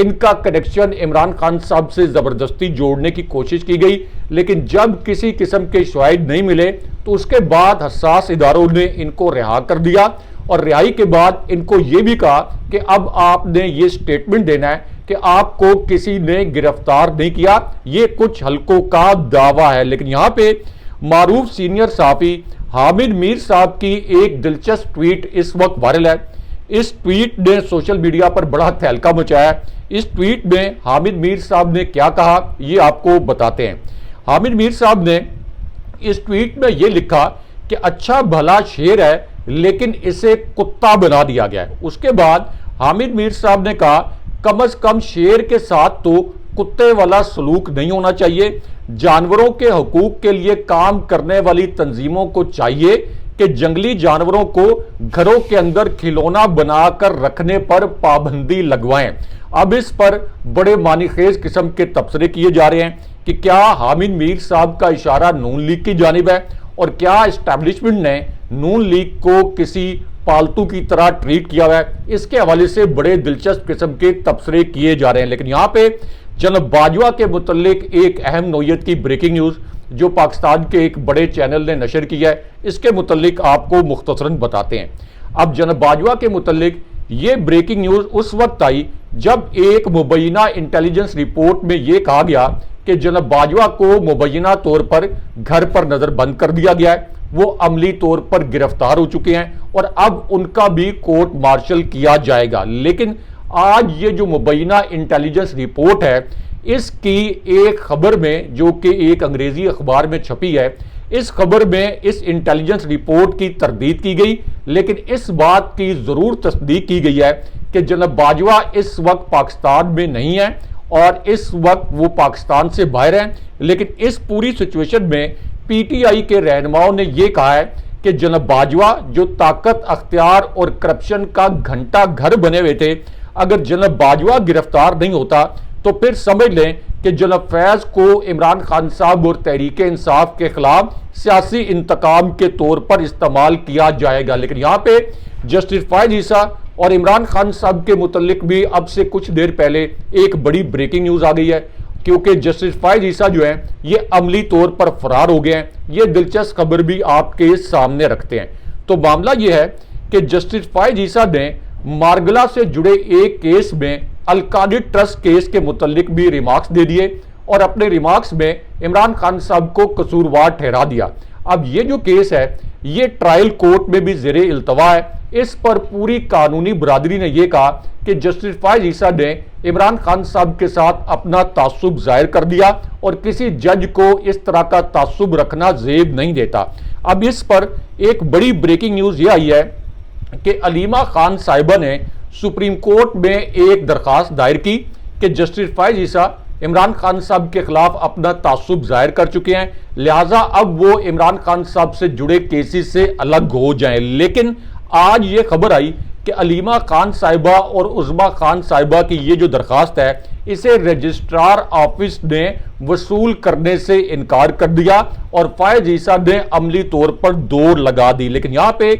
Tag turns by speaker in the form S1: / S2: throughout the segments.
S1: ان کا کنیکشن عمران خان صاحب سے زبردستی جوڑنے کی کوشش کی گئی، لیکن جب کسی قسم کے شواہد نہیں ملے تو اس کے بعد حساس اداروں نے ان کو رہا کر دیا، اور رہائی کے بعد ان کو یہ بھی کہا کہ اب آپ نے یہ سٹیٹمنٹ دینا ہے کہ آپ کو کسی نے گرفتار نہیں کیا۔ یہ کچھ حلقوں کا دعویٰ ہے، لیکن یہاں پہ معروف سینئر صحافی حامد میر صاحب کی ایک دلچسپ ٹویٹ اس وقت وائرل ہے۔ اس ٹویٹ نے سوشل میڈیا پر بڑا تہلکہ مچایا۔ اس ٹویٹ میں حامد میر صاحب نے کیا کہا یہ آپ کو بتاتے ہیں۔ حامد میر صاحب نے اس ٹویٹ میں یہ لکھا کہ اچھا بھلا شیر ہے لیکن اسے کتا بنا دیا گیا ہے۔ اس کے بعد حامد میر صاحب نے کہا کم از کم شیر کے ساتھ تو کتے والا سلوک نہیں ہونا چاہیے۔ جانوروں کے حقوق کے لیے کام کرنے والی تنظیموں کو چاہیے کہ جنگلی جانوروں کو گھروں کے اندر کھلونا بنا کر رکھنے پر پابندی لگوائیں۔ اب اس پر بڑے معنی خیز قسم کے تبصرے کیے جا رہے ہیں کہ کیا حامد میر صاحب کا اشارہ نون لیگ کی جانب ہے، اور کیا اسٹیبلشمنٹ نے نون لیگ کو کسی پالتو کی طرح ٹریٹ کیا ہوا ہے۔ اس کے حوالے سے بڑے دلچسپ قسم کے تبصرے کیے جا رہے ہیں، لیکن یہاں پہ جناب باجوہ کے متعلق ایک اہم نوعیت کی بریکنگ نیوز جو پاکستان کے ایک بڑے چینل نے نشر کیا ہے، اس کے متعلق آپ کو مختصراً بتاتے ہیں۔ اب جناب باجوہ کے متعلق یہ بریکنگ نیوز اس وقت آئی جب ایک مبینہ انٹیلیجنس رپورٹ میں یہ کہا گیا کہ جناب باجوہ کو مبینہ طور پر گھر پر نظر بند کر دیا گیا ہے، وہ عملی طور پر گرفتار ہو چکے ہیں اور اب ان کا بھی کورٹ مارشل کیا جائے گا۔ لیکن آج یہ جو مبینہ انٹیلیجنس رپورٹ ہے، اس کی ایک خبر میں جو کہ ایک انگریزی اخبار میں چھپی ہے، اس خبر میں اس انٹیلیجنس رپورٹ کی تردید کی گئی، لیکن اس بات کی ضرور تصدیق کی گئی ہے کہ جناب باجوہ اس وقت پاکستان میں نہیں ہے اور اس وقت وہ پاکستان سے باہر ہیں۔ لیکن اس پوری سچویشن میں پی ٹی آئی کے رہنماؤں نے یہ کہا ہے کہ جناب باجوہ جو طاقت، اختیار اور کرپشن کا گھنٹہ گھر بنے ہوئے تھے، اگر جناب باجوہ گرفتار نہیں ہوتا تو پھر سمجھ لیں کہ جناب فیض کو عمران خان صاحب اور تحریک انصاف کے خلاف سیاسی انتقام کے طور پر استعمال کیا جائے گا۔ لیکن یہاں پہ جسٹس فائز عیسیٰ اور عمران خان صاحب کے متعلق بھی اب سے کچھ دیر پہلے ایک بڑی بریکنگ نیوز آ گئی ہے، کیونکہ جسٹس فائز عیسیٰ جو ہیں یہ عملی طور پر فرار ہو گئے ہیں۔ یہ دلچسپ خبر بھی آپ کے سامنے رکھتے ہیں۔ تو معاملہ یہ ہے کہ جسٹس فائز عیسیٰ نے مارگلہ سے جڑے ایک کیس میں القادر ٹرسٹ کیس کے متعلق بھی ریمارکس دے دیے اور اپنے ریمارکس میں عمران خان صاحب کو قصوروار ٹھہرا دیا۔ اب یہ جو کیس ہے یہ ٹرائل کورٹ میں بھی زیر التوا ہے۔ اس پر پوری قانونی برادری نے یہ کہا کہ جسٹس فائز عیسیٰ نے عمران خان صاحب کے ساتھ اپنا تعصب ظاہر کر دیا اور کسی جج کو اس طرح کا تعصب رکھنا زیب نہیں دیتا۔ اب اس پر ایک بڑی بریکنگ نیوز یہ آئی ہے کہ علیمہ خان صاحبہ نے سپریم کورٹ میں ایک درخواست دائر کی کہ جسٹس فائز عیسیٰ عمران خان صاحب کے خلاف اپنا تعصب ظاہر کر چکے ہیں، لہٰذا اب وہ عمران خان صاحب سے جڑے کیسز سے الگ ہو جائیں۔ لیکن آج یہ خبر آئی کہ علیمہ خان صاحبہ اور عظمیٰ خان صاحبہ کی یہ جو درخواست ہے اسے رجسٹرار آفس نے وصول کرنے سے انکار کر دیا اور فائز عیسیٰ نے عملی طور پر دوڑ لگا دی۔ لیکن یہاں پہ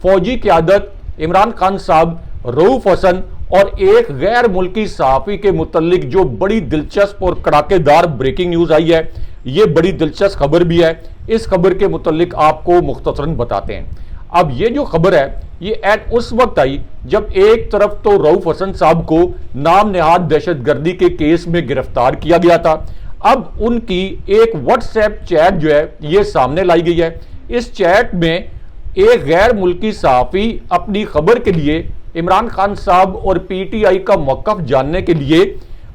S1: فوجی قیادت، عمران خان صاحب، رؤوف حسن اور ایک غیر ملکی صحافی کے متعلق جو بڑی دلچسپ اور کڑاکے دار بریکنگ نیوز آئی ہے، یہ بڑی دلچسپ خبر بھی ہے۔ اس خبر کے متعلق آپ کو مختصراً بتاتے ہیں۔ اب یہ جو خبر ہے یہ ایٹ اس وقت آئی جب ایک طرف تو رؤوف حسن صاحب کو نام نہاد دہشت گردی کے کیس میں گرفتار کیا گیا تھا، اب ان کی ایک واٹس ایپ چیٹ جو ہے یہ سامنے لائی گئی ہے۔ اس چیٹ میں ایک غیر ملکی صحافی اپنی خبر کے لیے عمران خان صاحب اور پی ٹی آئی کا موقف جاننے کے لیے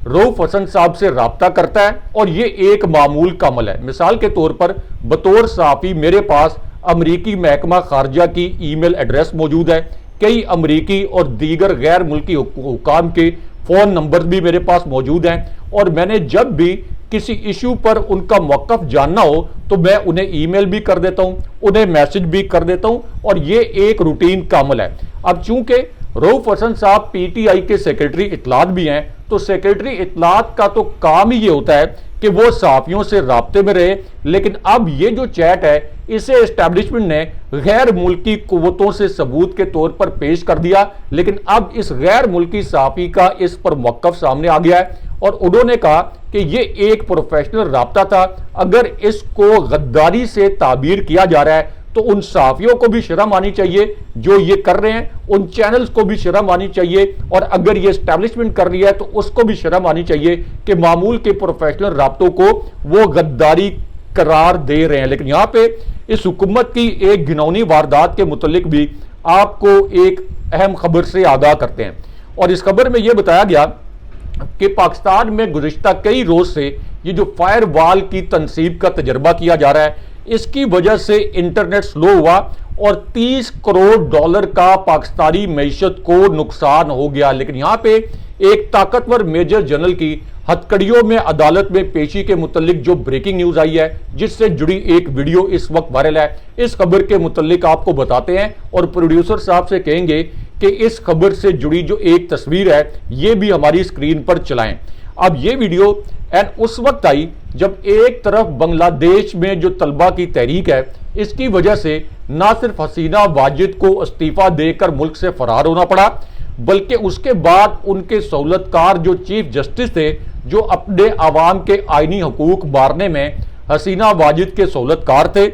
S1: رؤوف حسن صاحب سے رابطہ کرتا ہے، اور یہ ایک معمول کا عمل ہے۔ مثال کے طور پر بطور صحافی میرے پاس امریکی محکمہ خارجہ کی ای میل ایڈریس موجود ہے، کئی امریکی اور دیگر غیر ملکی حکام کے فون نمبر بھی میرے پاس موجود ہیں، اور میں نے جب بھی کسی ایشو پر ان کا موقف جاننا ہو تو میں انہیں ای میل بھی کر دیتا ہوں، انہیں میسج بھی کر دیتا ہوں، اور یہ ایک روٹین کا عمل ہے۔ اب چونکہ رؤوف حسن صاحب پی ٹی آئی کے سیکرٹری اطلاعات بھی ہیں، تو سیکرٹری اطلاعات کا تو کام ہی یہ ہوتا ہے کہ وہ صحافیوں سے رابطے میں رہے، لیکن اب یہ جو چیٹ ہے اسے اسٹیبلشمنٹ نے غیر ملکی قوتوں سے ثبوت کے طور پر پیش کر دیا، لیکن اب اس غیر ملکی صحافی کا اس پر موقف سامنے آ گیا ہے اور انہوں نے کہا کہ یہ ایک پروفیشنل رابطہ تھا، اگر اس کو غداری سے تعبیر کیا جا رہا ہے تو ان صحافیوں کو بھی شرم آنی چاہیے جو یہ کر رہے ہیں، ان چینلز کو بھی شرم آنی چاہیے، اور اگر یہ اسٹیبلشمنٹ کر رہی ہے تو اس کو بھی شرم آنی چاہیے کہ معمول کے پروفیشنل رابطوں کو وہ غداری قرار دے رہے ہیں۔ لیکن یہاں پہ اس حکومت کی ایک گھناؤنی واردات کے متعلق بھی آپ کو ایک اہم خبر سے آگاہ کرتے ہیں، اور اس خبر میں یہ بتایا گیا کہ پاکستان میں گزشتہ کئی روز سے یہ جو فائر وال کی تنصیب کا تجربہ کیا جا رہا ہے، اس کی وجہ سے انٹرنیٹ سلو ہوا اور 30 کروڑ ڈالر کا پاکستانی معیشت کو نقصان ہو گیا۔ لیکن یہاں پہ ایک طاقتور میجر جنرل کی ہتھکڑیوں میں عدالت میں پیشی کے متعلق جو بریکنگ نیوز آئی ہے، جس سے جڑی ایک ویڈیو اس وقت وائرل ہے، اس خبر کے متعلق آپ کو بتاتے ہیں اور پروڈیوسر صاحب سے کہیں گے کہ اس خبر سے جڑی جو ایک تصویر ہے یہ بھی ہماری اسکرین پر چلائیں۔ اب یہ ویڈیو اس وقت آئی جب ایک طرف بنگلہ دیش میں جو طلبہ کی تحریک ہے، اس کی وجہ سے نہ صرف حسینہ واجد کو استعفیٰ دے کر ملک سے فرار ہونا پڑا، بلکہ اس کے بعد ان کے سہولت کار جو چیف جسٹس تھے، جو اپنے عوام کے آئینی حقوق مارنے میں حسینہ واجد کے سہولت کار تھے،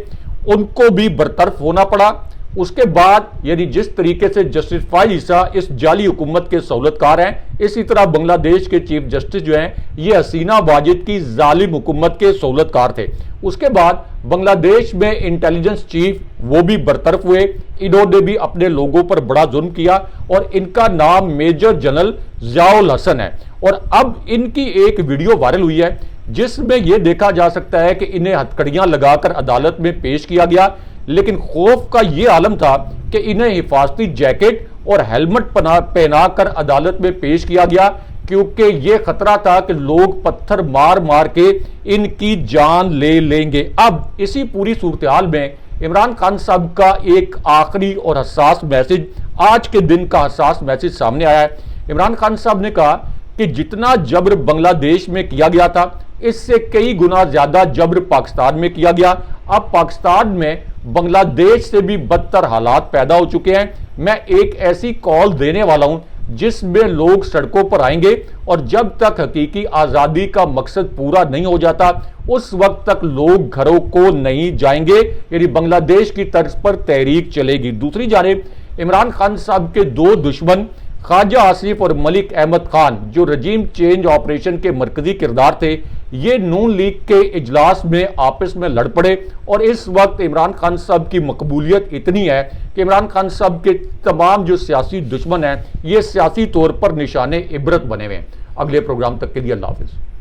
S1: ان کو بھی برطرف ہونا پڑا۔ اس کے بعد یعنی جس طریقے سے جسٹس فائز عیسیٰ اس جعلی حکومت کے سہولت کار ہیں، اسی طرح بنگلہ دیش کے چیف جسٹس جو ہیں یہ حسینہ واجد کی ظالم حکومت کے سہولت کار تھے۔ اس کے بعد بنگلہ دیش میں انٹیلیجنس چیف وہ بھی برطرف ہوئے، انہوں نے بھی اپنے لوگوں پر بڑا ظلم کیا، اور ان کا نام میجر جنرل ضیاء الحسن ہے۔ اور اب ان کی ایک ویڈیو وائرل ہوئی ہے جس میں یہ دیکھا جا سکتا ہے کہ انہیں ہتھکڑیاں لگا کر عدالت میں پیش کیا گیا، لیکن خوف کا یہ عالم تھا کہ انہیں حفاظتی جیکٹ اور ہیلمٹ پہنا کر عدالت میں پیش کیا گیا، کیونکہ یہ خطرہ تھا کہ لوگ پتھر مار مار کے ان کی جان لے لیں گے۔ اب اسی پوری صورتحال میں عمران خان صاحب کا ایک آخری اور حساس میسج، آج کے دن کا حساس میسج سامنے آیا ہے۔ عمران خان صاحب نے کہا کہ جتنا جبر بنگلہ دیش میں کیا گیا تھا، اس سے کئی گنا زیادہ جبر پاکستان میں کیا گیا۔ اب پاکستان میں بنگلہ دیش سے بھی بدتر حالات پیدا ہو چکے ہیں۔ میں ایک ایسی کال دینے والا ہوں جس میں لوگ سڑکوں پر آئیں گے، اور جب تک حقیقی آزادی کا مقصد پورا نہیں ہو جاتا اس وقت تک لوگ گھروں کو نہیں جائیں گے، یعنی بنگلہ دیش کی طرز پر تحریک چلے گی۔ دوسری جانب عمران خان صاحب کے دو دشمن خواجہ آصف اور ملک احمد خان، جو رجیم چینج آپریشن کے مرکزی کردار تھے، یہ نون لیگ کے اجلاس میں آپس میں لڑ پڑے، اور اس وقت عمران خان صاحب کی مقبولیت اتنی ہے کہ عمران خان صاحب کے تمام جو سیاسی دشمن ہیں یہ سیاسی طور پر نشان عبرت بنے ہوئے ہیں۔ اگلے پروگرام تک کے لیے اللہ حافظ۔